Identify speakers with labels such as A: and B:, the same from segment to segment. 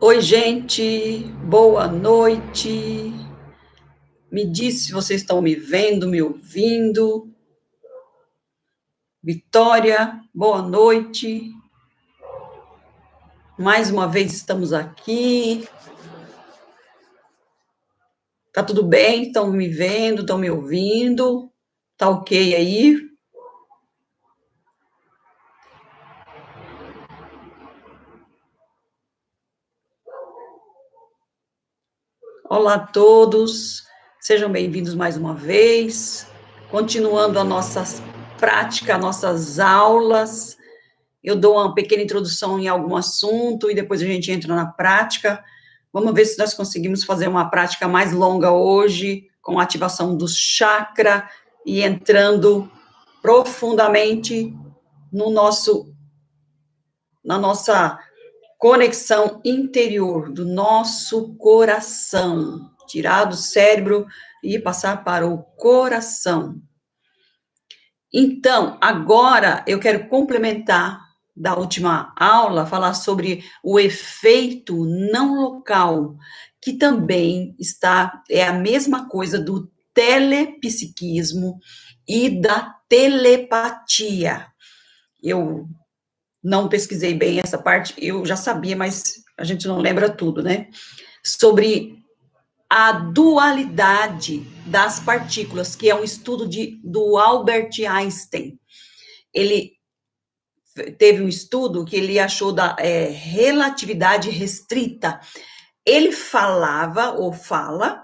A: Oi, gente, boa noite. Me diz se vocês estão me vendo, me ouvindo. Vitória, boa noite. Mais uma vez estamos aqui. Tá tudo bem? Estão me vendo, estão me ouvindo? Tá ok aí? Olá a todos, sejam bem-vindos mais uma vez. Continuando a nossa prática, nossas aulas. Eu dou uma pequena introdução em algum assunto e depois a gente entra na prática. Vamos ver se nós conseguimos fazer uma prática mais longa hoje, com a ativação do chakra e entrando profundamente no na nossa conexão interior, do nosso coração. Tirar do cérebro e passar para o coração. Então, agora eu quero complementar da última aula, falar sobre o efeito não local, que também é a mesma coisa do telepsiquismo e da telepatia. Eu não pesquisei bem essa parte, eu já sabia, mas a gente não lembra tudo, né? Sobre a dualidade das partículas, que é um estudo do Albert Einstein. Ele teve um estudo que ele achou da relatividade restrita. Ele falava, ou fala,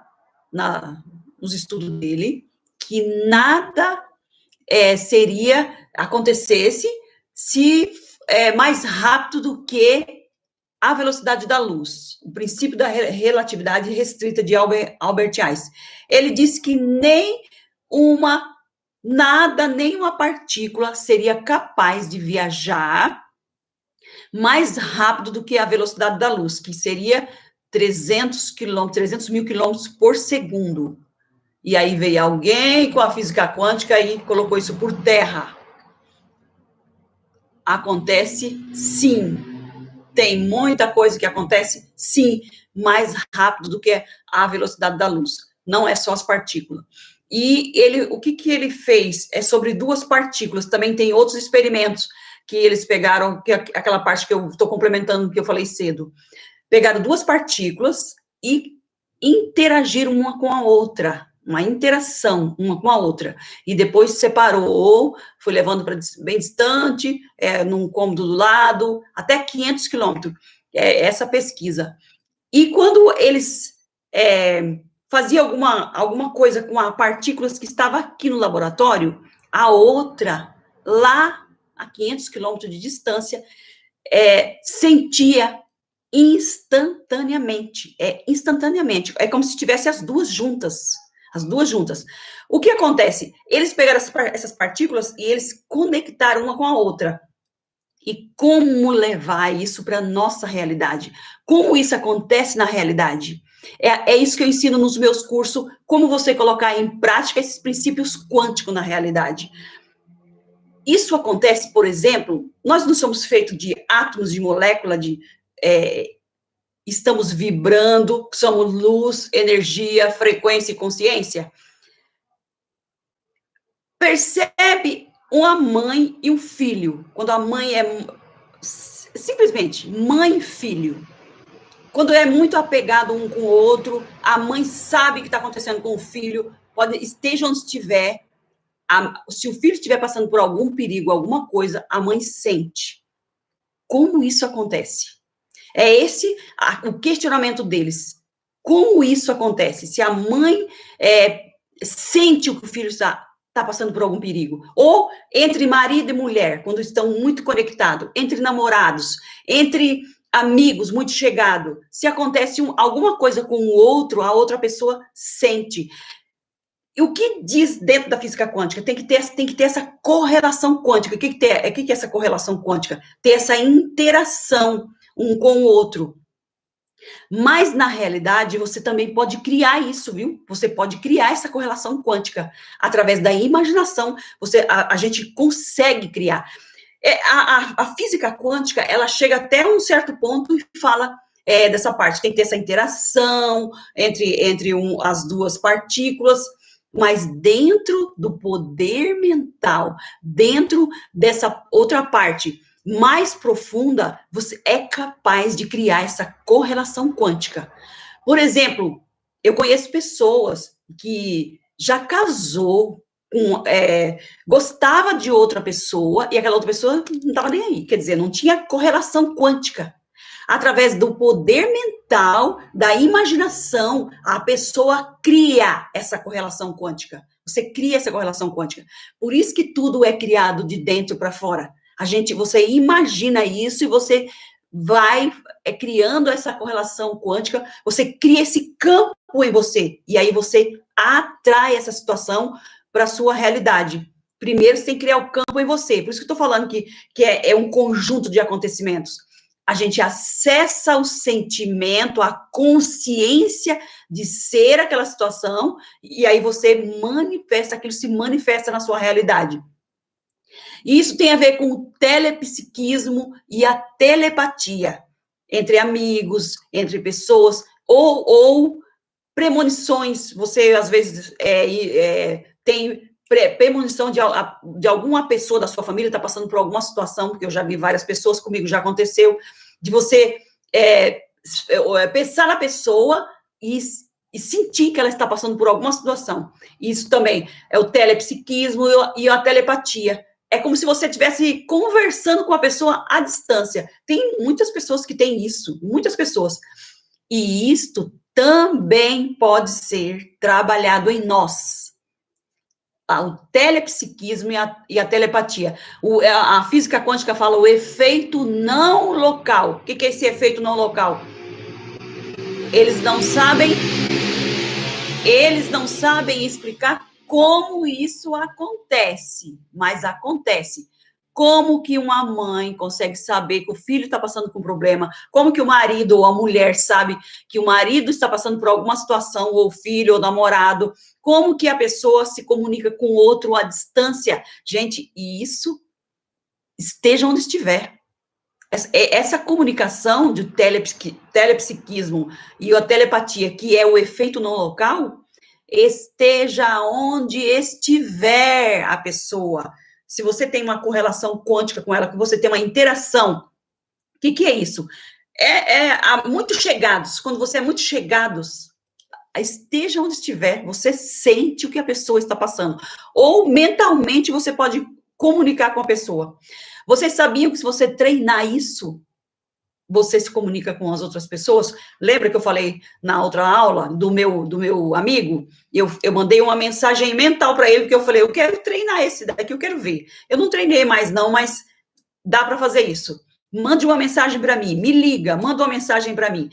A: nos estudos dele, que nada acontecesse se mais rápido do que a velocidade da luz, o princípio da relatividade restrita de Albert Einstein. Ele disse que nenhuma partícula seria capaz de viajar mais rápido do que a velocidade da luz, que seria 300 mil quilômetros por segundo. E aí veio alguém com a física quântica e colocou isso por terra. Acontece sim. Tem muita coisa que acontece, sim, mais rápido do que a velocidade da luz. Não é só as partículas. E o que ele fez é sobre duas partículas. Também tem outros experimentos que eles pegaram, que aquela parte que eu estou complementando, que eu falei cedo. Pegaram duas partículas e interagiram uma com a outra. Uma interação uma com a outra. E depois separou, foi levando para bem distante, num cômodo do lado, até 500 quilômetros. Essa pesquisa. E quando eles faziam alguma coisa com as partículas que estava aqui no laboratório, a outra, lá a 500 quilômetros de distância, sentia instantaneamente. Instantaneamente. É como se tivesse as duas juntas. As duas juntas. O que acontece? Eles pegaram essas partículas e eles conectaram uma com a outra. E como levar isso para a nossa realidade? Como isso acontece na realidade? É isso que eu ensino nos meus cursos, como você colocar em prática esses princípios quânticos na realidade. Isso acontece, por exemplo, nós não somos feitos de átomos, de molécula, estamos vibrando, somos luz, energia, frequência e consciência. Percebe uma mãe e um filho, quando a mãe é simplesmente mãe e filho. Quando é muito apegado um com o outro, a mãe sabe o que está acontecendo com o filho, esteja onde estiver, se o filho estiver passando por algum perigo, alguma coisa, a mãe sente. Como isso acontece? É esse o questionamento deles. Como isso acontece? Se a mãe sente que o filho está passando por algum perigo. Ou entre marido e mulher, quando estão muito conectados, entre namorados, entre amigos muito chegados, se acontece alguma coisa com o outro, a outra pessoa sente. E o que diz dentro da física quântica? Tem que ter essa correlação quântica. O que é essa correlação quântica? Ter essa interação um com o outro. Mas, na realidade, você também pode criar isso, viu? Você pode criar essa correlação quântica. Através da imaginação, a gente consegue criar. A física quântica, ela chega até um certo ponto e fala dessa parte. Tem que ter essa interação entre as duas partículas, mas dentro do poder mental, dentro dessa outra parte mais profunda, você é capaz de criar essa correlação quântica. Por exemplo, eu conheço pessoas que já casou, gostava de outra pessoa e aquela outra pessoa não estava nem aí, quer dizer, não tinha correlação quântica. Através do poder mental, da imaginação, a pessoa cria essa correlação quântica. Você cria essa correlação quântica. Por isso que tudo é criado de dentro para fora. Você imagina isso e você vai criando essa correlação quântica, você cria esse campo em você, e aí você atrai essa situação para a sua realidade. Primeiro, você tem que criar o campo em você. Por isso que eu estou falando que é um conjunto de acontecimentos. A gente acessa o sentimento, a consciência de ser aquela situação, e aí você manifesta, aquilo se manifesta na sua realidade. E isso tem a ver com o telepsiquismo e a telepatia, entre amigos, entre pessoas, ou premonições. Você, às vezes, tem premonição de alguma pessoa da sua família está passando por alguma situação, porque eu já vi várias pessoas, comigo já aconteceu, de você pensar na pessoa e sentir que ela está passando por alguma situação. Isso também é o telepsiquismo e a telepatia. É como se você estivesse conversando com a pessoa à distância. Tem muitas pessoas que têm isso, muitas pessoas. E isto também pode ser trabalhado em nós. O telepsiquismo e a telepatia. A física quântica fala o efeito não local. O que é esse efeito não local? Eles não sabem explicar como isso acontece, mas acontece. Como que uma mãe consegue saber que o filho está passando por um problema? Como que o marido ou a mulher sabe que o marido está passando por alguma situação, ou o filho, ou o namorado? Como que a pessoa se comunica com o outro à distância? Gente, e isso, esteja onde estiver. Essa comunicação de telepsiquismo e a telepatia, que é o efeito não local, esteja onde estiver a pessoa. Se você tem uma correlação quântica com ela, que você tem uma interação, o que é isso? Muito chegados, quando você é muito chegados, esteja onde estiver, você sente o que a pessoa está passando. Ou mentalmente você pode comunicar com a pessoa. Vocês sabiam que se você treinar isso, você se comunica com as outras pessoas? Lembra que eu falei na outra aula do meu amigo? Eu mandei uma mensagem mental para ele, porque eu falei, eu quero treinar esse daqui, eu quero ver. Eu não treinei mais não, mas dá para fazer isso. Mande uma mensagem para mim, me liga, manda uma mensagem para mim.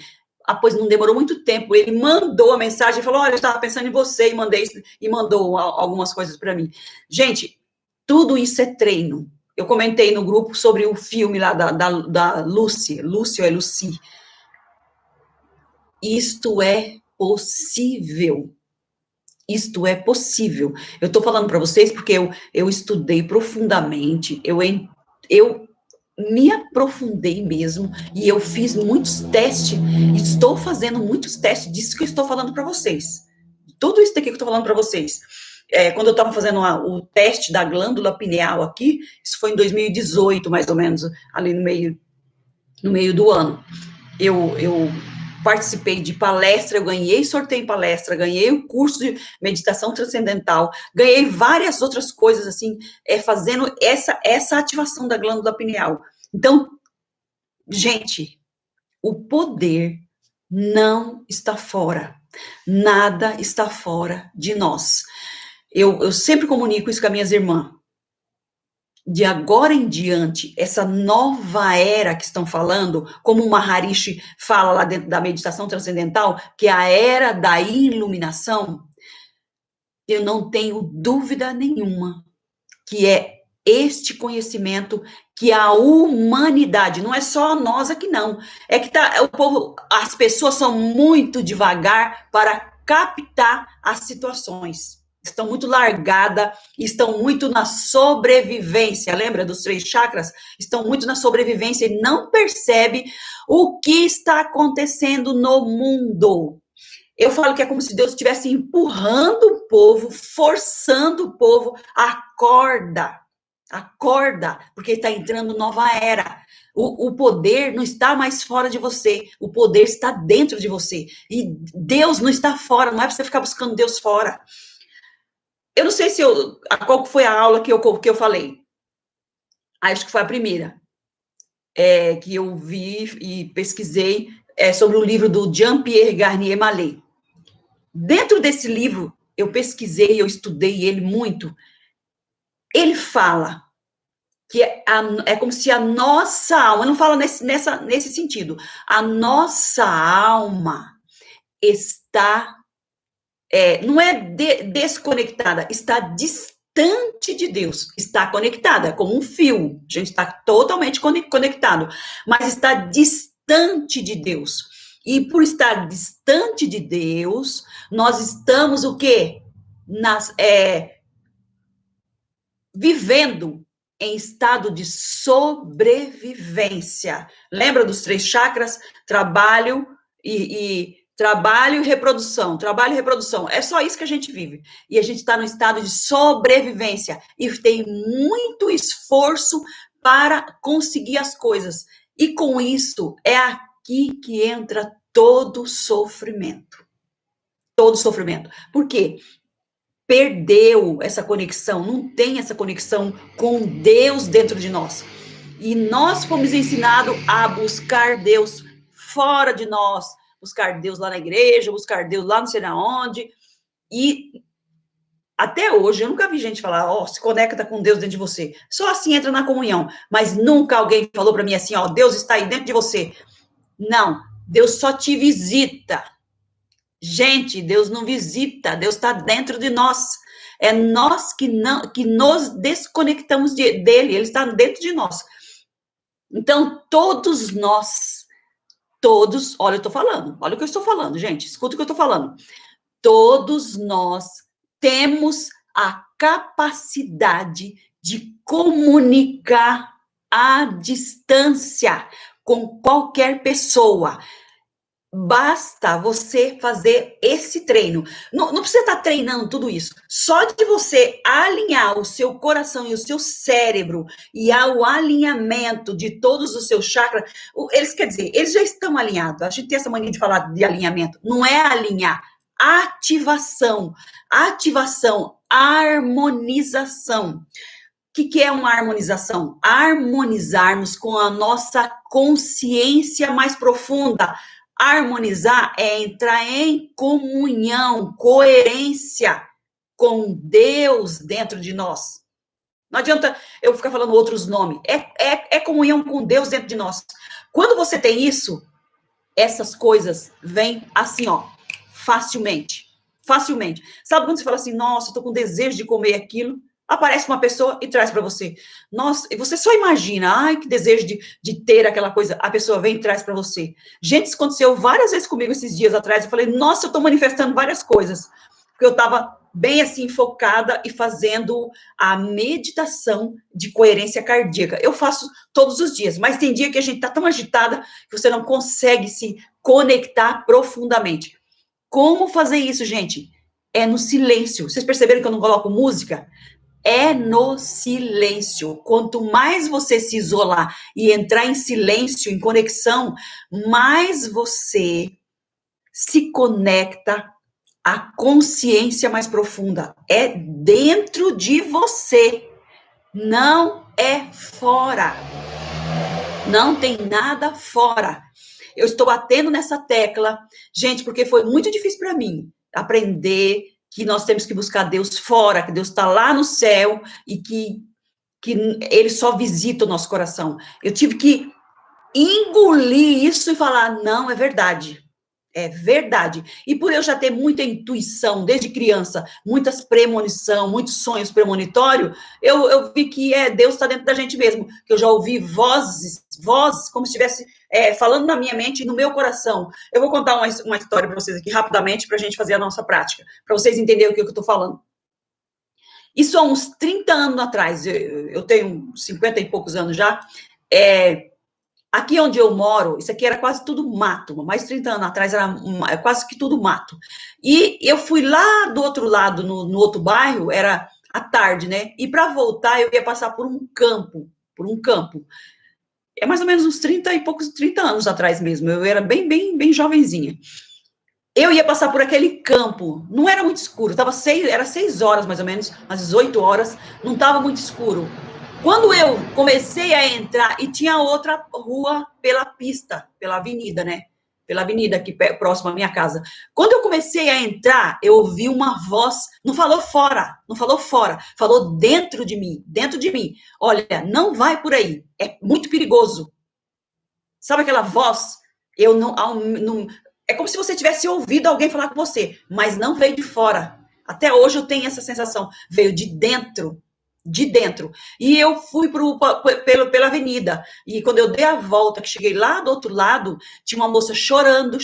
A: Pois não demorou muito tempo, ele mandou a mensagem, falou, olha, eu estava pensando em você, e mandou algumas coisas para mim. Gente, tudo isso é treino. Eu comentei no grupo sobre o filme lá da Lucy, Lúcio é Lucy. Isto é possível. Isto é possível. Eu estou falando para vocês porque eu estudei profundamente, eu me aprofundei mesmo, e eu fiz muitos testes, estou fazendo muitos testes disso que eu estou falando para vocês. Tudo isso daqui que eu estou falando para vocês. Quando eu estava fazendo o teste da glândula pineal aqui, isso foi em 2018, mais ou menos, ali no meio do ano. Eu participei de palestra, eu ganhei sorteio em palestra, ganhei o curso de meditação transcendental, ganhei várias outras coisas, assim, fazendo essa ativação da glândula pineal. Então, gente, o poder não está fora. Nada está fora de nós. Eu sempre comunico isso com as minhas irmãs. De agora em diante, essa nova era que estão falando, como o Maharishi fala lá dentro da meditação transcendental, que é a era da iluminação, eu não tenho dúvida nenhuma que é este conhecimento que a humanidade, não é só nós aqui não, é que as pessoas são muito devagar para captar as situações. estão muito largada, estão muito na sobrevivência. Lembra dos 3 chakras? Estão muito na sobrevivência e não percebe o que está acontecendo no mundo. Eu falo que é como se Deus estivesse empurrando o povo, forçando o povo, acorda, acorda, porque está entrando nova era. O poder não está mais fora de você, o poder está dentro de você. E Deus não está fora, não é para você ficar buscando Deus fora. Eu não sei se qual foi a aula que eu falei. Acho que foi a primeira, que eu vi e pesquisei sobre o livro do Jean-Pierre Garnier Mallet. Dentro desse livro, eu pesquisei, eu estudei ele muito. Ele fala que é como se a nossa alma, não fala nesse sentido, a nossa alma está, não é desconectada, está distante de Deus, está conectada, como um fio, a gente está totalmente conectado, mas está distante de Deus. E por estar distante de Deus, nós estamos o quê? Vivendo em estado de sobrevivência. Lembra dos 3 chakras? Trabalho e reprodução. Trabalho e reprodução. É só isso que a gente vive. E a gente está no estado de sobrevivência. E tem muito esforço para conseguir as coisas. E com isso, é aqui que entra todo sofrimento. Todo sofrimento. Por quê? Perdeu essa conexão, não tem essa conexão com Deus dentro de nós. E nós fomos ensinados a buscar Deus fora de nós, buscar Deus lá na igreja, buscar Deus lá não sei aonde. E até hoje eu nunca vi gente falar, se conecta com Deus dentro de você. Só assim entra na comunhão. Mas nunca alguém falou para mim assim, Deus está aí dentro de você. Não, Deus só te visita. Gente, Deus não visita, Deus está dentro de nós. É nós que nos desconectamos dele, ele está dentro de nós. Então, todos nós, olha, eu estou falando, olha o que eu estou falando, gente, escuta o que eu estou falando. Todos nós temos a capacidade de comunicar à distância com qualquer pessoa. Basta você fazer esse treino. Não precisa estar treinando tudo isso. Só de você alinhar o seu coração e o seu cérebro e ao alinhamento de todos os seus chakras, eles já estão alinhados. A gente tem essa mania de falar de alinhamento. Não é alinhar. Ativação, harmonização. O que é uma harmonização? Harmonizarmos com a nossa consciência mais profunda. Harmonizar é entrar em comunhão, coerência com Deus dentro de nós. Não adianta eu ficar falando outros nomes. É comunhão com Deus dentro de nós. Quando você tem isso, essas coisas vêm assim, facilmente. Facilmente. Sabe quando você fala assim, nossa, eu tô com desejo de comer aquilo? Aparece uma pessoa e traz para você. Nossa, e você só imagina, ai, que desejo de ter aquela coisa. A pessoa vem e traz para você. Gente, isso aconteceu várias vezes comigo esses dias atrás. Eu falei, nossa, eu estou manifestando várias coisas. Porque eu estava bem assim, focada e fazendo a meditação de coerência cardíaca. Eu faço todos os dias, mas tem dia que a gente está tão agitada que você não consegue se conectar profundamente. Como fazer isso, gente? É no silêncio. Vocês perceberam que eu não coloco música? É no silêncio. Quanto mais você se isolar e entrar em silêncio, em conexão, mais você se conecta à consciência mais profunda. É dentro de você, não é fora. Não tem nada fora. Eu estou batendo nessa tecla, gente, porque foi muito difícil para mim aprender que nós temos que buscar Deus fora, que Deus está lá no céu e que Ele só visita o nosso coração. Eu tive que engolir isso e falar, não, é verdade. É verdade. E por eu já ter muita intuição desde criança, muitas premonição, muitos sonhos premonitórios, eu vi que Deus está dentro da gente mesmo. Que eu já ouvi vozes, como se estivesse falando na minha mente e no meu coração. Eu vou contar uma história para vocês aqui rapidamente para a gente fazer a nossa prática, para vocês entenderem o que eu estou falando. Isso há uns 30 anos atrás, eu tenho 50 e poucos anos já, aqui onde eu moro, isso aqui era quase tudo mato, mais de 30 anos atrás era quase que tudo mato. E eu fui lá do outro lado, no outro bairro, era à tarde, né? E para voltar eu ia passar por um campo, É mais ou menos uns 30 e poucos, 30 anos atrás mesmo, eu era bem jovenzinha. Eu ia passar por aquele campo, não era muito escuro, era 6 horas mais ou menos, às 18 horas, não estava muito escuro. Quando eu comecei a entrar, e tinha outra rua pela pista, pela avenida, né? Pela avenida aqui próxima à minha casa. Quando eu comecei a entrar, eu ouvi uma voz, não falou fora, falou dentro de mim, dentro de mim. Olha, não vai por aí, é muito perigoso. Sabe aquela voz? Eu não, é como se você tivesse ouvido alguém falar com você, mas não veio de fora. Até hoje eu tenho essa sensação. Veio de dentro. De dentro. E eu fui pela avenida. E quando eu dei a volta, que cheguei lá do outro lado, tinha uma moça chorando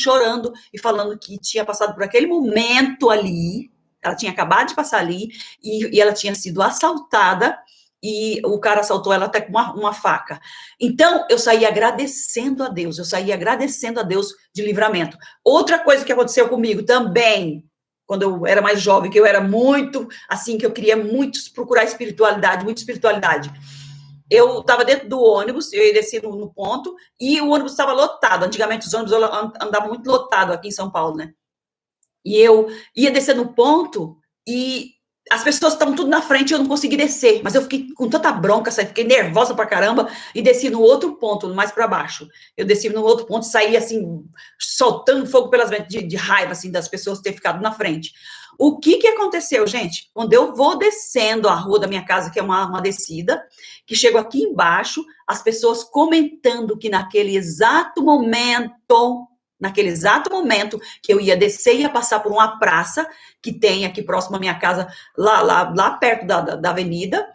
A: e falando que tinha passado por aquele momento ali. Ela tinha acabado de passar ali e ela tinha sido assaltada e o cara assaltou ela até com uma faca. Então, eu saí agradecendo a Deus, de livramento. Outra coisa que aconteceu comigo também, quando eu era mais jovem, que eu era muito, assim, que eu queria muito procurar espiritualidade, muita espiritualidade. Eu estava dentro do ônibus, eu ia descer no ponto, e o ônibus estava lotado. Antigamente os ônibus andavam muito lotado aqui em São Paulo, né? E eu ia descer no ponto e as pessoas estavam tudo na frente e eu não consegui descer. Mas eu fiquei com tanta bronca, fiquei nervosa pra caramba e desci no outro ponto, mais para baixo. Eu desci no outro ponto, saí assim, soltando fogo pelas ventas de raiva, assim, das pessoas terem ficado na frente. O que aconteceu, gente? Quando eu vou descendo a rua da minha casa, que é uma descida, que chego aqui embaixo, as pessoas comentando que naquele exato momento que eu ia descer e ia passar por uma praça que tem aqui próximo à minha casa, lá perto da avenida,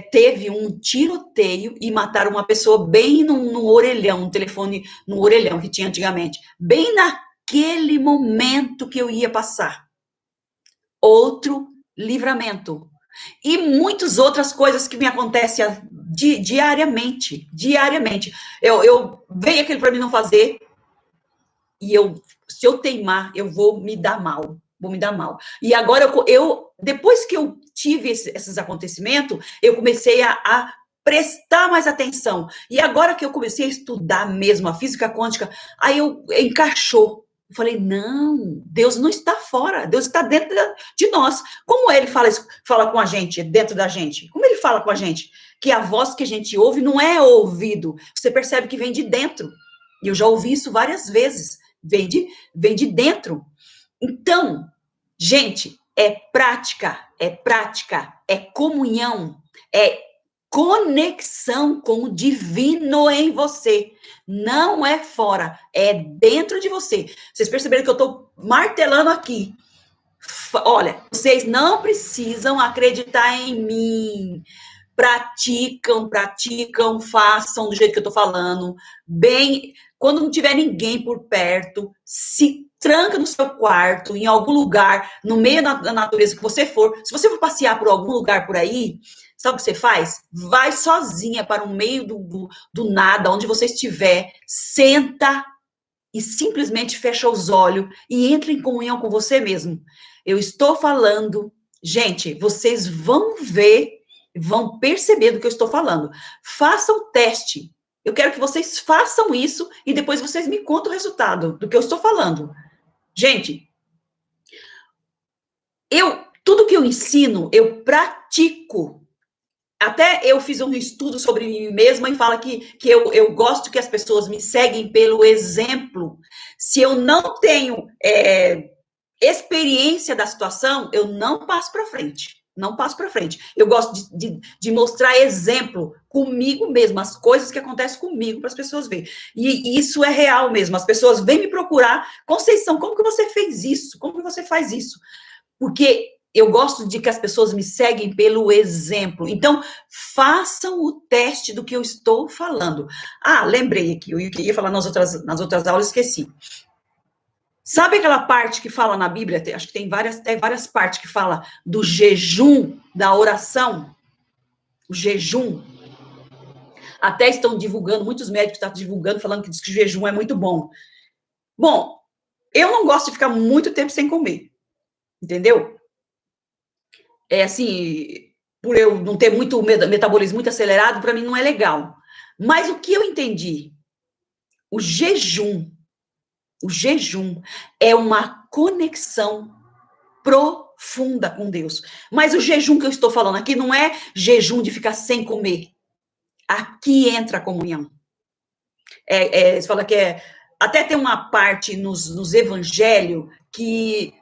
A: teve um tiroteio e mataram uma pessoa bem no orelhão, um telefone no orelhão que tinha antigamente, bem naquele momento que eu ia passar. Outro livramento. E muitas outras coisas que me acontecem diariamente. Eu veio aquele para mim não fazer, e se eu teimar, eu vou me dar mal. E agora, depois que eu tive esses acontecimentos, eu comecei a prestar mais atenção. E agora que eu comecei a estudar mesmo a física quântica, aí encaixou. Eu falei, não, Deus não está fora, Deus está dentro de nós. Como ele fala com a gente, dentro da gente? Como ele fala com a gente? Que a voz que a gente ouve não é ouvido, você percebe que vem de dentro. E eu já ouvi isso várias vezes, vem de dentro. Então, gente, é prática, é comunhão, é conexão com o divino em você. Não é fora, é dentro de você. Vocês perceberam que eu estou martelando aqui. Olha, vocês não precisam acreditar em mim. Praticam, façam do jeito que eu estou falando. Bem, quando não tiver ninguém por perto, se tranca no seu quarto, em algum lugar, no meio da natureza que você for. Se você for passear por algum lugar por aí, sabe o que você faz? Vai sozinha para o meio do nada, onde você estiver, senta e simplesmente fecha os olhos e entra em comunhão com você mesmo. Eu estou falando, gente, vocês vão ver, vão perceber do que eu estou falando. Façam o teste. Eu quero que vocês façam isso e depois vocês me contam o resultado do que eu estou falando. Gente, tudo que eu ensino, eu pratico. Até eu fiz um estudo sobre mim mesma e fala que eu gosto que as pessoas me seguem pelo exemplo. Se eu não tenho experiência da situação, eu não passo para frente. Não passo para frente. Eu gosto de mostrar exemplo comigo mesmo, as coisas que acontecem comigo para as pessoas verem. E isso é real mesmo. As pessoas vêm me procurar. Conceição, como que você fez isso? Como que você faz isso? Porque eu gosto de que as pessoas me seguem pelo exemplo. Então, façam o teste do que eu estou falando. Ah, lembrei aqui, eu ia falar nas outras aulas, esqueci. Sabe aquela parte que fala na Bíblia? Acho que tem várias partes que fala do jejum, da oração. O jejum. Até estão divulgando, muitos médicos estão divulgando, falando que diz que o jejum é muito bom. Bom, eu não gosto de ficar muito tempo sem comer, entendeu? É assim, por eu não ter muito metabolismo muito acelerado, para mim não é legal. Mas o que eu entendi? O jejum, o jejum é uma conexão profunda com Deus. Mas o jejum que eu estou falando aqui não é jejum de ficar sem comer. Aqui entra a comunhão. Você fala que até tem uma parte nos evangelhos que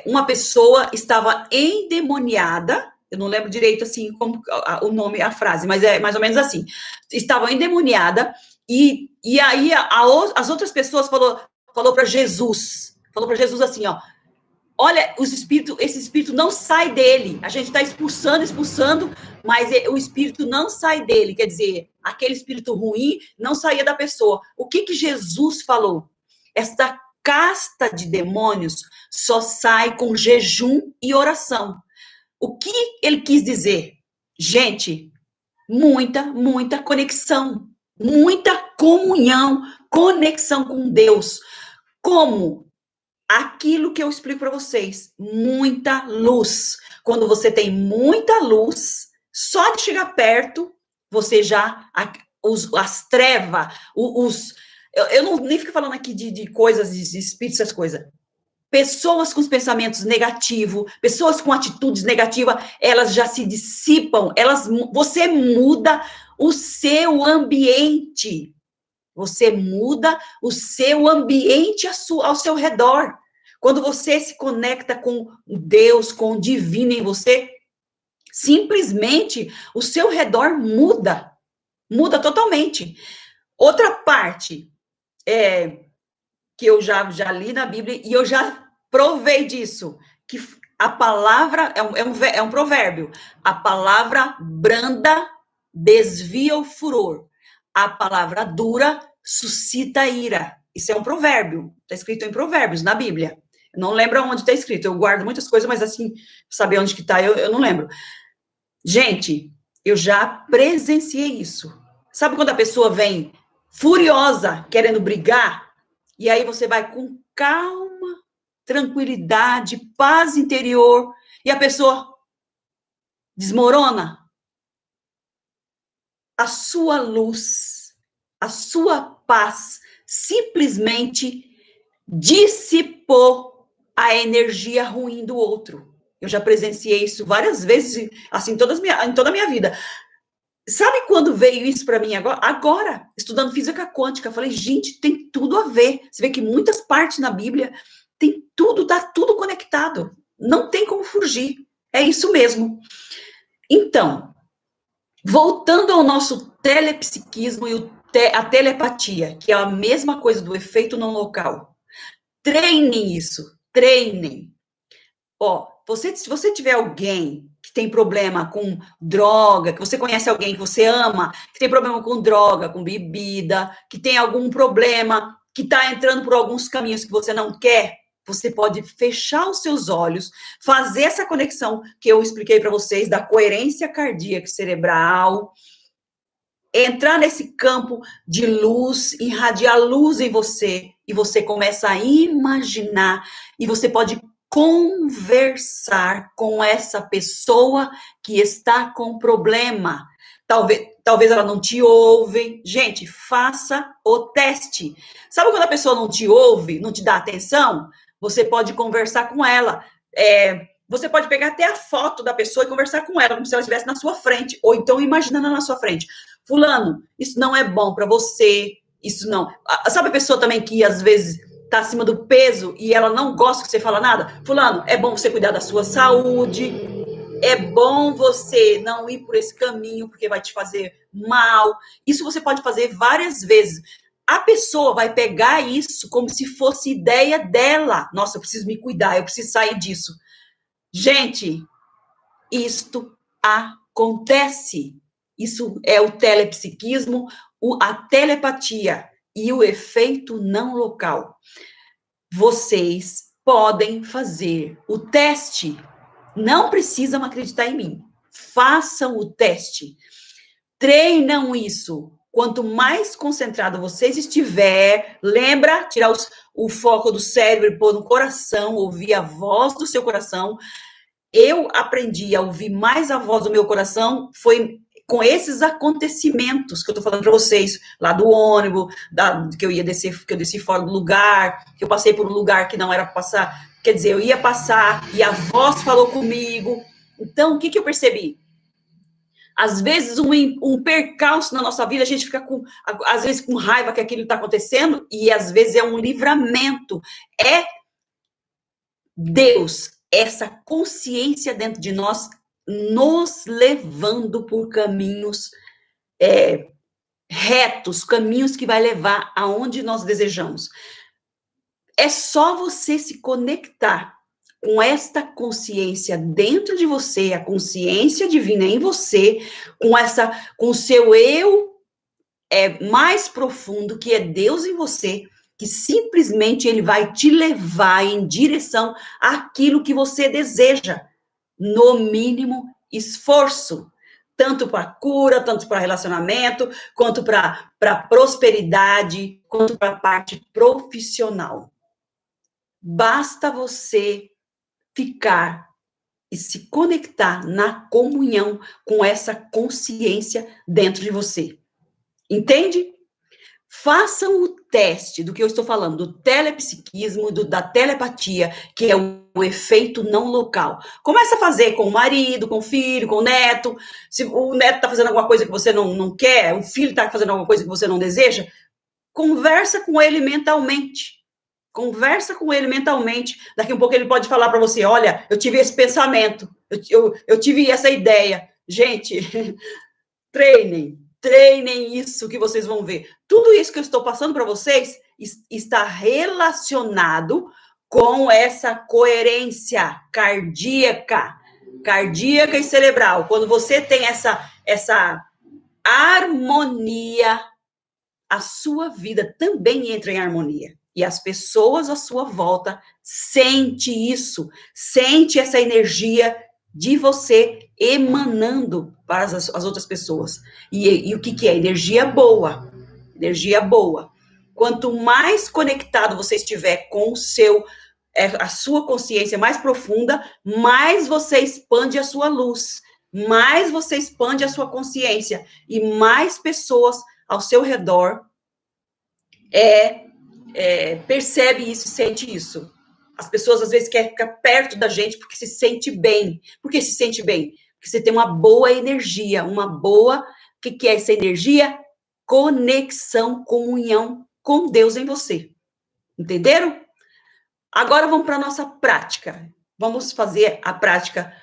A: uma pessoa estava endemoniada, eu não lembro direito assim como o nome, a frase, mas é mais ou menos assim. Estava endemoniada e aí as outras pessoas falou para Jesus assim, ó, olha, esse espírito não sai dele. A gente está expulsando, mas o espírito não sai dele. Quer dizer, aquele espírito ruim não saía da pessoa. O que Jesus falou? Esta casta de demônios só sai com jejum e oração. O que ele quis dizer? Gente, muita conexão, muita comunhão, conexão com Deus. Como? Aquilo que eu explico para vocês, muita luz. Quando você tem muita luz, só de chegar perto, você já as trevas, eu não nem fico falando aqui de coisas, de espíritos, essas coisas. Pessoas com os pensamentos negativos, pessoas com atitudes negativas, elas já se dissipam, você muda o seu ambiente. Você muda o seu ambiente ao seu redor. Quando você se conecta com Deus, com o divino em você, simplesmente o seu redor muda. Muda totalmente. Outra parte que eu já li na Bíblia e eu já provei disso, que a palavra é um provérbio. A palavra branda desvia o furor. A palavra dura suscita ira. Isso é um provérbio. Está escrito em Provérbios, na Bíblia. Eu não lembro onde está escrito. Eu guardo muitas coisas, mas assim, saber onde que está, eu não lembro. Gente, eu já presenciei isso. Sabe quando a pessoa vem furiosa, querendo brigar? E aí você vai com calma, tranquilidade, paz interior, e a pessoa desmorona. A sua luz, a sua paz, simplesmente dissipou a energia ruim do outro. Eu já presenciei isso várias vezes, assim, em toda a minha vida. Sabe quando veio isso para mim agora? Agora, estudando física quântica, eu falei, gente, tem tudo a ver. Você vê que muitas partes na Bíblia tem tudo, tá tudo conectado. Não tem como fugir. É isso mesmo. Então, voltando ao nosso telepsiquismo e a telepatia, que é a mesma coisa do efeito não local. Treinem isso, treinem. Ó, se você tiver alguém que tem problema com droga, que você conhece alguém que você ama, que tem problema com droga, com bebida, que tem algum problema, que está entrando por alguns caminhos que você não quer, você pode fechar os seus olhos, fazer essa conexão que eu expliquei para vocês da coerência cardíaca cerebral, entrar nesse campo de luz, irradiar luz em você, e você começa a imaginar, e você pode conversar com essa pessoa que está com problema. Talvez ela não te ouve. Gente, faça o teste. Sabe quando a pessoa não te ouve, não te dá atenção? Você pode conversar com ela. Você pode pegar até a foto da pessoa e conversar com ela, como se ela estivesse na sua frente, ou então imaginando na sua frente. Fulano, isso não é bom para você, isso não. Sabe a pessoa também que às vezes está acima do peso e ela não gosta que você fala nada? Fulano, é bom você cuidar da sua saúde, é bom você não ir por esse caminho porque vai te fazer mal. Isso você pode fazer várias vezes. A pessoa vai pegar isso como se fosse ideia dela. Nossa, eu preciso me cuidar, eu preciso sair disso. Gente, isto acontece. Isso é o telepsiquismo, a telepatia e o efeito não local. vocês podem fazer o teste. Não precisam acreditar em mim. Façam o teste. Treinam isso. Quanto mais concentrado vocês estiver, lembra, tirar o foco do cérebro e pôr no coração, ouvir a voz do seu coração. Eu aprendi a ouvir mais a voz do meu coração, foi com esses acontecimentos que eu tô falando para vocês, lá do ônibus, que eu ia descer, que eu desci fora do lugar, que eu passei por um lugar que não era para passar, quer dizer, eu ia passar e a voz falou comigo. Então, o que eu percebi? Às vezes, um percalço na nossa vida, a gente fica, às vezes, com raiva que aquilo está acontecendo, e às vezes é um livramento. É Deus, essa consciência dentro de nós, nos levando por caminhos retos, caminhos que vai levar aonde nós desejamos. É só você se conectar com esta consciência dentro de você, a consciência divina em você, com o seu eu mais profundo, que é Deus em você, que simplesmente ele vai te levar em direção àquilo que você deseja, no mínimo esforço, tanto para cura, tanto para relacionamento, quanto para prosperidade, quanto para a parte profissional. Basta você ficar e se conectar na comunhão com essa consciência dentro de você. Entende? Façam o teste do que eu estou falando, do telepsiquismo, da telepatia, que é o efeito não local. Começa a fazer com o marido, com o filho, com o neto. Se o neto está fazendo alguma coisa que você não quer, o filho está fazendo alguma coisa que você não deseja, conversa com ele mentalmente. Conversa com ele mentalmente. Daqui a um pouco ele pode falar para você, olha, eu tive esse pensamento, eu tive essa ideia. Gente, treinem isso que vocês vão ver. Tudo isso que eu estou passando para vocês está relacionado com essa coerência cardíaca e cerebral. Quando você tem essa harmonia, a sua vida também entra em harmonia. E as pessoas à sua volta sentem isso, sente essa energia de você emanando para as outras pessoas. E o que é? Energia boa. Energia boa. Quanto mais conectado você estiver com a sua consciência mais profunda, mais você expande a sua luz, mais você expande a sua consciência e mais pessoas ao seu redor percebe isso, sente isso. As pessoas às vezes querem ficar perto da gente porque se sente bem. Por que se sente bem? Porque você tem uma boa energia, o que é essa energia? Conexão, comunhão com Deus em você. Entenderam? Agora vamos para a nossa prática. Vamos fazer a prática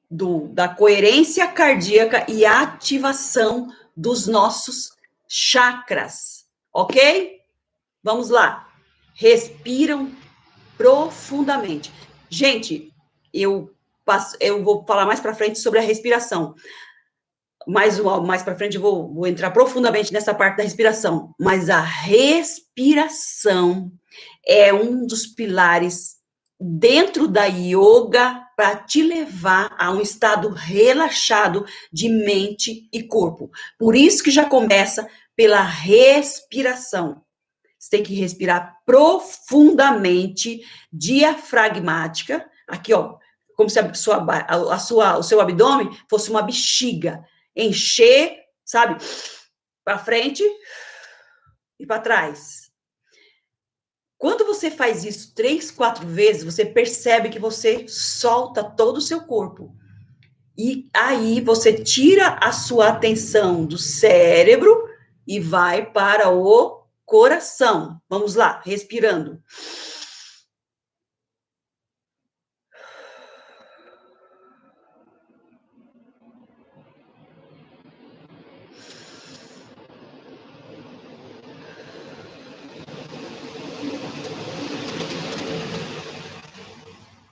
A: da coerência cardíaca e ativação dos nossos chakras, ok? Vamos lá. Respiram profundamente. Gente, eu vou falar mais para frente sobre a respiração. Mais para frente eu vou entrar profundamente nessa parte da respiração. Mas a respiração é um dos pilares dentro da yoga para te levar a um estado relaxado de mente e corpo. Por isso que já começa pela respiração. Você tem que respirar profundamente, diafragmática. Aqui, ó, como se o seu abdômen fosse uma bexiga. Encher, sabe? Para frente e para trás. Quando você faz isso 3, 4 vezes, você percebe que você solta todo o seu corpo. E aí você tira a sua atenção do cérebro e vai para o coração. Vamos lá, respirando.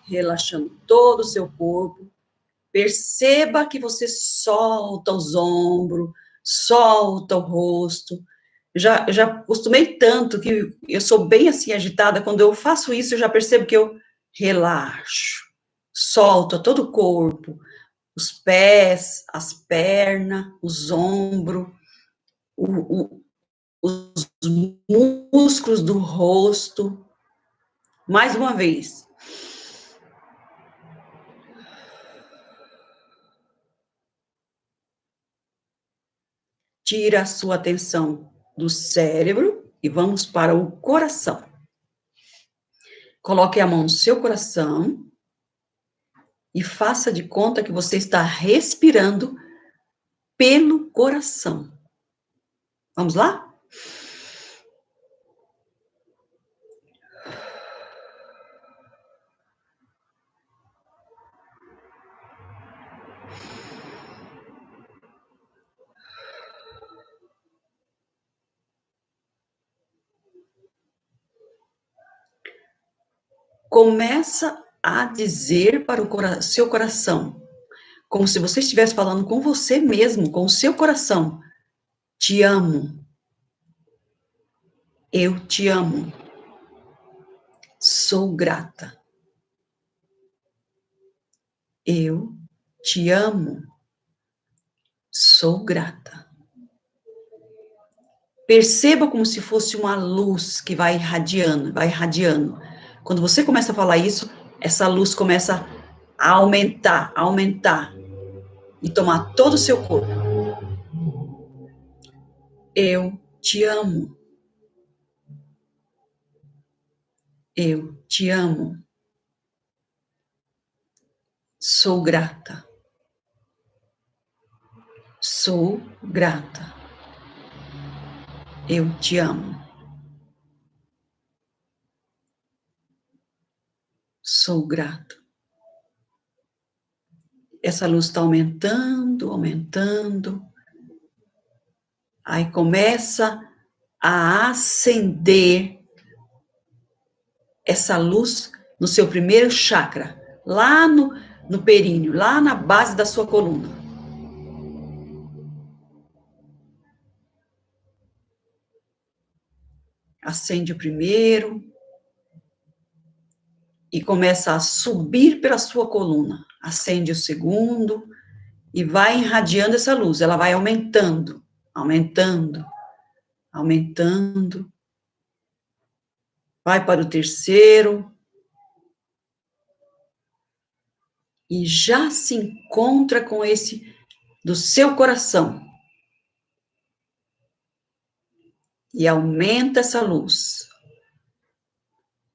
A: Relaxando todo o seu corpo. Perceba que você solta os ombros, solta o rosto. já acostumei tanto que eu sou bem assim agitada. Quando eu faço isso, eu já percebo que eu relaxo, solto todo o corpo, os pés, as pernas, os ombros, os músculos do rosto. Mais uma vez. Tira a sua atenção do cérebro e vamos para o coração. Coloque a mão no seu coração e faça de conta que você está respirando pelo coração. Vamos lá? Começa a dizer para o seu coração, como se você estivesse falando com você mesmo, com o seu coração: te amo. Eu te amo. Sou grata. Eu te amo. Sou grata. Perceba como se fosse uma luz que vai irradiando, vai irradiando. Quando você começa a falar isso, essa luz começa a aumentar, e tomar todo o seu corpo. Eu te amo. Eu te amo. Sou grata. Sou grata. Eu te amo. Sou grato. Essa luz está aumentando, aumentando. Aí começa a acender essa luz no seu primeiro chakra, lá no períneo, lá na base da sua coluna. Acende o primeiro e começa a subir pela sua coluna. Acende o segundo e vai irradiando essa luz. Ela vai aumentando, aumentando, aumentando. Vai para o terceiro. E já se encontra com esse do seu coração. E aumenta essa luz.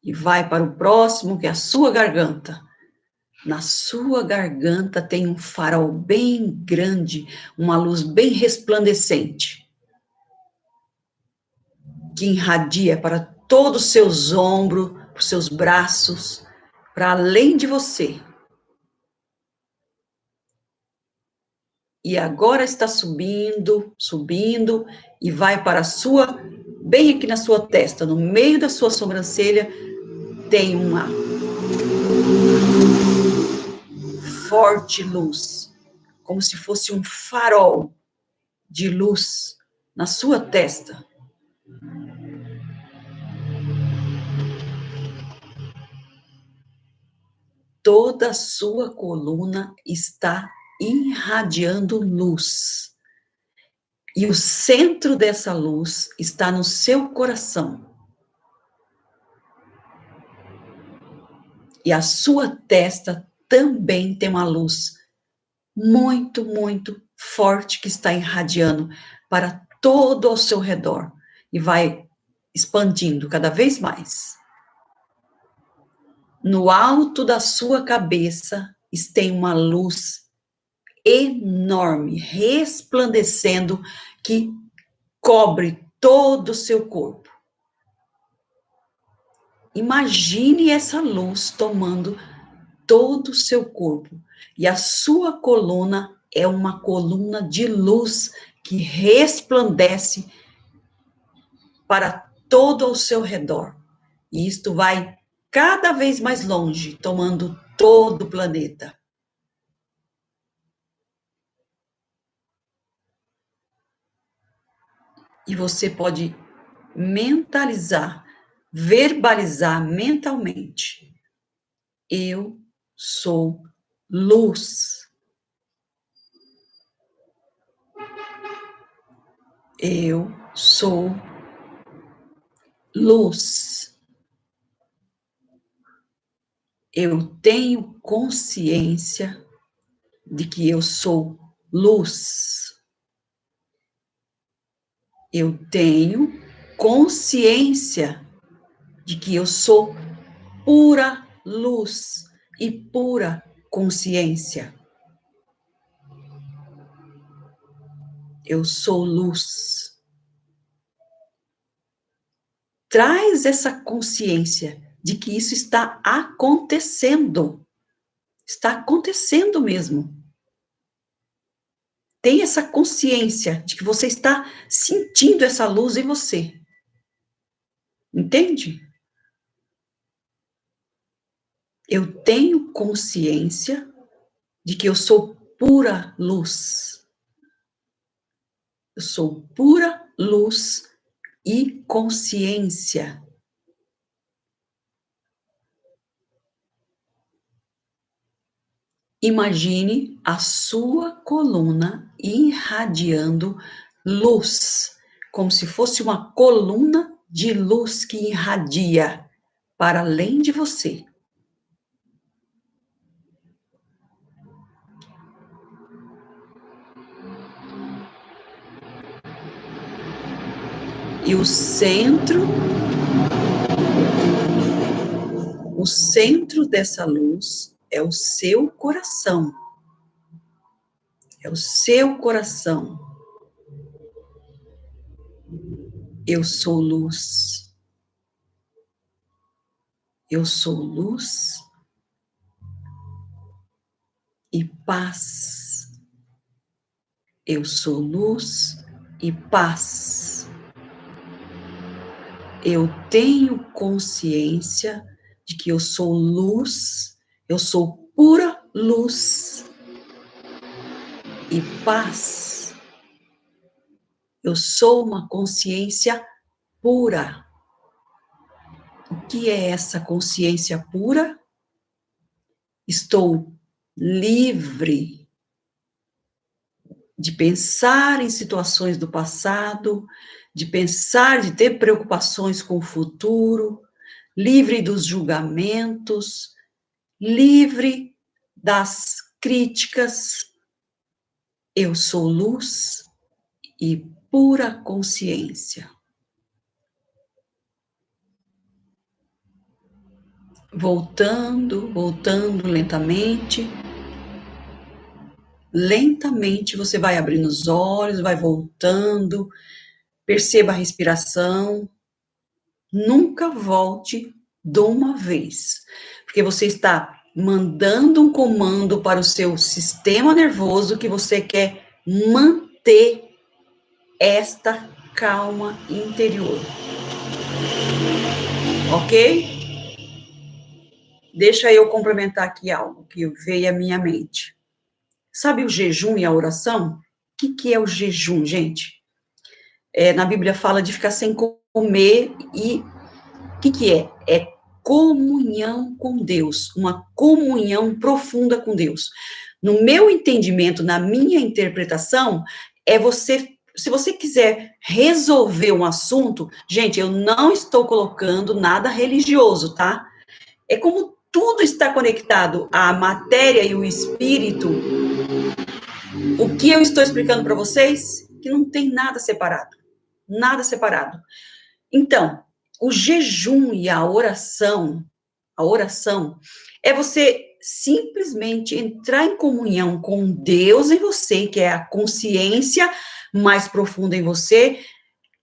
A: E vai para o próximo, que é a sua garganta. Na sua garganta tem um farol bem grande, uma luz bem resplandecente, que irradia para todos os seus ombros, para os seus braços, para além de você. E agora está subindo, subindo, e vai para a sua, bem aqui na sua testa, no meio da sua sobrancelha, tem uma forte luz, como se fosse um farol de luz na sua testa. Toda a sua coluna está irradiando luz. E o centro dessa luz está no seu coração. E a sua testa também tem uma luz muito, muito forte que está irradiando para todo ao seu redor. E vai expandindo cada vez mais. No alto da sua cabeça tem uma luz enorme, resplandecendo, que cobre todo o seu corpo. Imagine essa luz tomando todo o seu corpo. E a sua coluna é uma coluna de luz que resplandece para todo ao seu redor. E isto vai cada vez mais longe, tomando todo o planeta. E você pode mentalizar, verbalizar mentalmente. Eu sou luz. Eu sou luz. Eu tenho consciência de que eu sou luz. Eu tenho consciência de que eu sou pura luz e pura consciência. Eu sou luz. Traz essa consciência de que isso está acontecendo. Está acontecendo mesmo. Tem essa consciência de que você está sentindo essa luz em você. Entende? Eu tenho consciência de que eu sou pura luz. Eu sou pura luz e consciência. Imagine a sua coluna irradiando luz, como se fosse uma coluna de luz que irradia para além de você. E o centro dessa luz é o seu coração. É o seu coração. Eu sou luz. Eu sou luz e paz. Eu sou luz e paz. Eu tenho consciência de que eu sou luz, eu sou pura luz e paz. Eu sou uma consciência pura. O que é essa consciência pura? Estou livre de pensar em situações do passado, de pensar, de ter preocupações com o futuro, livre dos julgamentos, livre das críticas. Eu sou luz e pura consciência. Voltando lentamente. Lentamente você vai abrindo os olhos, vai voltando, perceba a respiração. Nunca volte de uma vez, porque você está mandando um comando para o seu sistema nervoso que você quer manter esta calma interior. Ok? Deixa eu complementar aqui algo que veio à minha mente. Sabe o jejum e a oração? O que é o jejum, gente? Na Bíblia fala de ficar sem comer e o que é? É comunhão com Deus, uma comunhão profunda com Deus. No meu entendimento, na minha interpretação, é você, se você quiser resolver um assunto, gente, eu não estou colocando nada religioso, tá? É como tudo está conectado à matéria e o espírito. O que eu estou explicando para vocês? Que não tem nada separado. Nada separado. Então, o jejum e a oração é você simplesmente entrar em comunhão com Deus em você, que é a consciência mais profunda em você.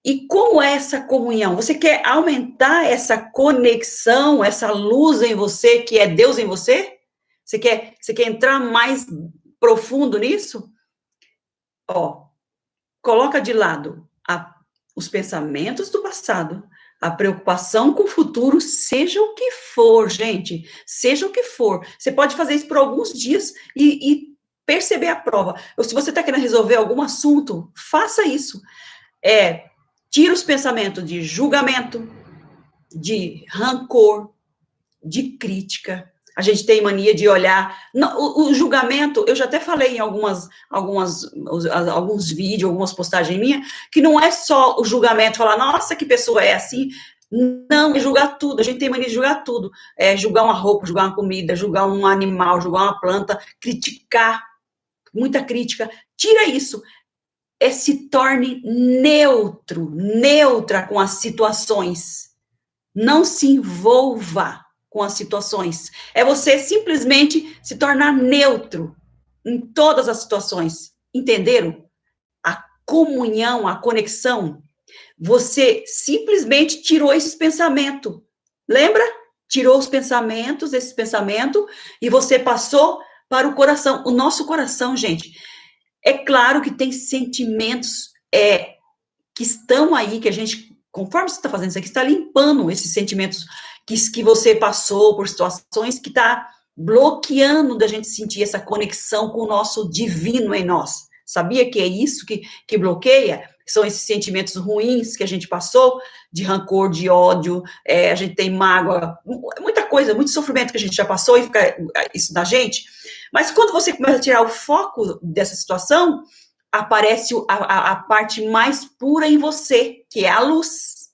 A: E como é essa comunhão? Você quer aumentar essa conexão, essa luz em você, que é Deus em você? Você quer entrar mais profundo nisso? Ó, coloca de lado os pensamentos do passado, a preocupação com o futuro, seja o que for, gente, seja o que for. Você pode fazer isso por alguns dias e perceber a prova. Ou se você está querendo resolver algum assunto, faça isso. Tira os pensamentos de julgamento, de rancor, de crítica. A gente tem mania de olhar. O julgamento, eu já até falei em alguns vídeos, algumas postagens minhas, que não é só o julgamento, falar, nossa, que pessoa é assim. Não, é julgar tudo. A gente tem mania de julgar tudo. É julgar uma roupa, julgar uma comida, julgar um animal, julgar uma planta, criticar, muita crítica. Tira isso. Se torne neutro, neutra com as situações. Não se envolva com as situações. É você simplesmente se tornar neutro em todas as situações. Entenderam? A comunhão, a conexão. Você simplesmente tirou esses pensamentos. Lembra? Tirou os pensamentos, esse pensamento, e você passou para o coração. O nosso coração, gente, é claro que tem sentimentos que estão aí, que a gente, conforme você está fazendo isso aqui, está limpando esses sentimentos que você passou por situações que está bloqueando da gente sentir essa conexão com o nosso divino em nós. Sabia que é isso que bloqueia? São esses sentimentos ruins que a gente passou, de rancor, de ódio, a gente tem mágoa, muita coisa, muito sofrimento que a gente já passou e fica isso na gente. Mas quando você começa a tirar o foco dessa situação, aparece a parte mais pura em você, que é a luz.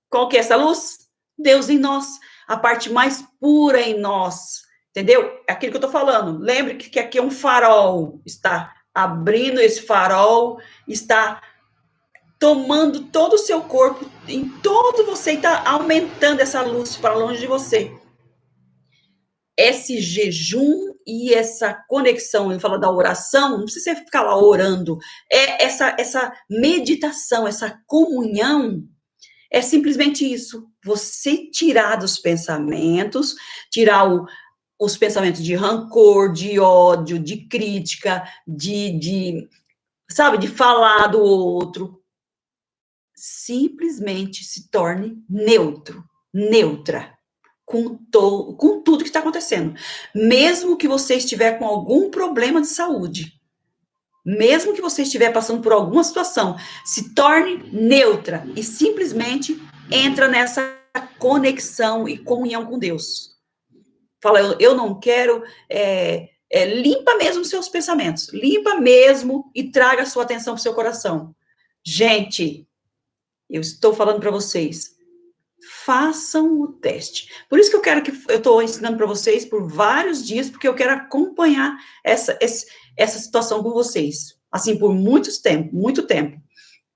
A: Qual que é essa luz? Deus em nós, a parte mais pura em nós, entendeu? É aquilo que eu estou falando. Lembre que aqui é um farol, está abrindo esse farol, está tomando todo o seu corpo, em todo você, está aumentando essa luz para longe de você. Esse jejum e essa conexão, ele fala da oração, não precisa você ficar lá orando, essa meditação, essa comunhão, é simplesmente isso, você tirar dos pensamentos, tirar os pensamentos de rancor, de ódio, de crítica, sabe, de falar do outro, simplesmente se torne neutro, neutra, com tudo que está acontecendo. Mesmo que você estiver com algum problema de saúde, mesmo que você estiver passando por alguma situação, se torne neutra e simplesmente entra nessa conexão e comunhão com Deus. Fala, eu não quero, limpa mesmo os seus pensamentos, limpa mesmo e traga a sua atenção para o seu coração. Gente, eu estou falando para vocês, façam o teste. Por isso que eu estou ensinando para vocês por vários dias, porque eu quero acompanhar essa situação com vocês, assim, por muito tempo.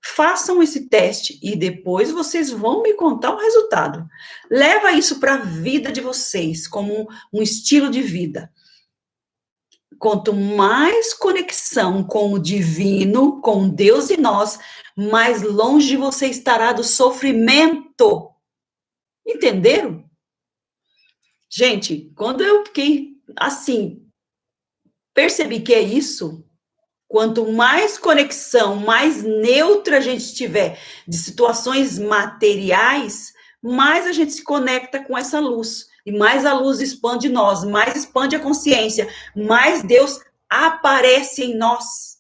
A: Façam esse teste e depois vocês vão me contar o resultado. Leva isso para a vida de vocês, como um estilo de vida. Quanto mais conexão com o divino, com Deus e nós, mais longe você estará do sofrimento. Entenderam? Gente, quando eu fiquei assim, percebi que é isso, quanto mais conexão, mais neutra a gente estiver de situações materiais, mais a gente se conecta com essa luz. E mais a luz expande nós, mais expande a consciência, mais Deus aparece em nós.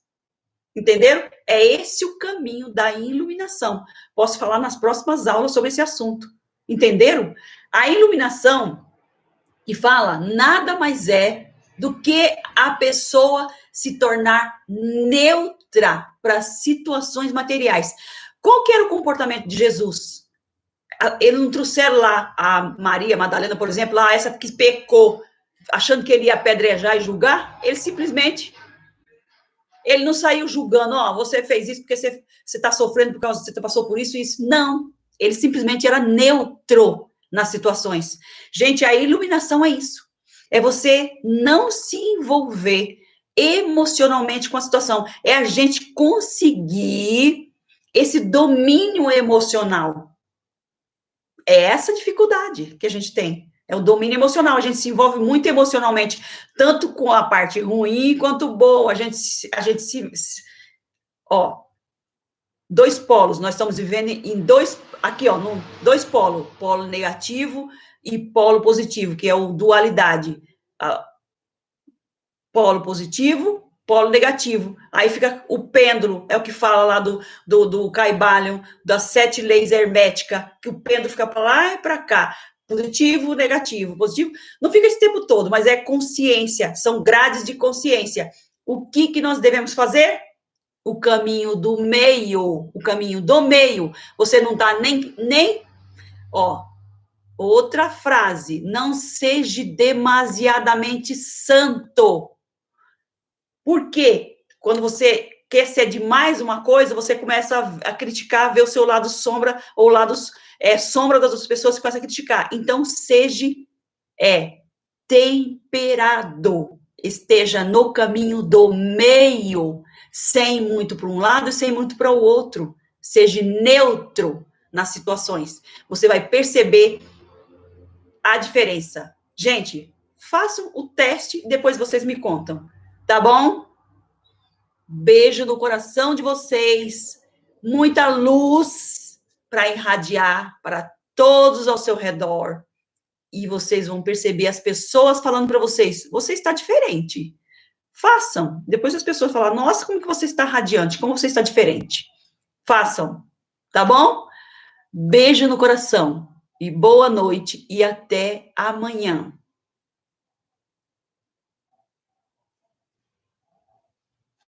A: Entenderam? É esse o caminho da iluminação. Posso falar nas próximas aulas sobre esse assunto. Entenderam? A iluminação, que fala, nada mais é do que a pessoa se tornar neutra para situações materiais. Qual que era o comportamento de Jesus? Eles não trouxeram lá a Maria Madalena, por exemplo, lá essa que pecou, achando que ele ia apedrejar e julgar, ele não saiu julgando, você fez isso porque você está sofrendo por causa que você passou por isso e isso. Não, ele simplesmente era neutro nas situações. Gente, a iluminação é isso. É você não se envolver emocionalmente com a situação. É a gente conseguir esse domínio emocional. É essa dificuldade que a gente tem. É o domínio emocional. A gente se envolve muito emocionalmente, tanto com a parte ruim quanto boa. A gente dois polos. Nós estamos vivendo em dois polos. Polo negativo e polo positivo, que é o dualidade. Polo positivo, polo negativo. Aí fica o pêndulo, é o que fala lá do Caibalion, das 7 leis herméticas, que o pêndulo fica para lá e para cá. Positivo, negativo, positivo. Não fica esse tempo todo, mas é consciência, são grades de consciência. O que nós devemos fazer? O caminho do meio, o caminho do meio. Você não está nem, ó, outra frase, não seja demasiadamente santo. Por quê? Quando você quer ser demais uma coisa, você começa a criticar, ver o seu lado sombra, ou o lado sombra das outras pessoas, que começa a criticar. Então, seja temperado, esteja no caminho do meio, sem muito para um lado e sem muito para o outro. Seja neutro nas situações. Você vai perceber a diferença. Gente, façam o teste e depois vocês me contam, tá bom? Beijo no coração de vocês, muita luz para irradiar para todos ao seu redor. E vocês vão perceber as pessoas falando para vocês, você está diferente. Façam. Depois as pessoas falam, nossa, como que você está radiante, como você está diferente. Façam, tá bom? Beijo no coração e boa noite e até amanhã.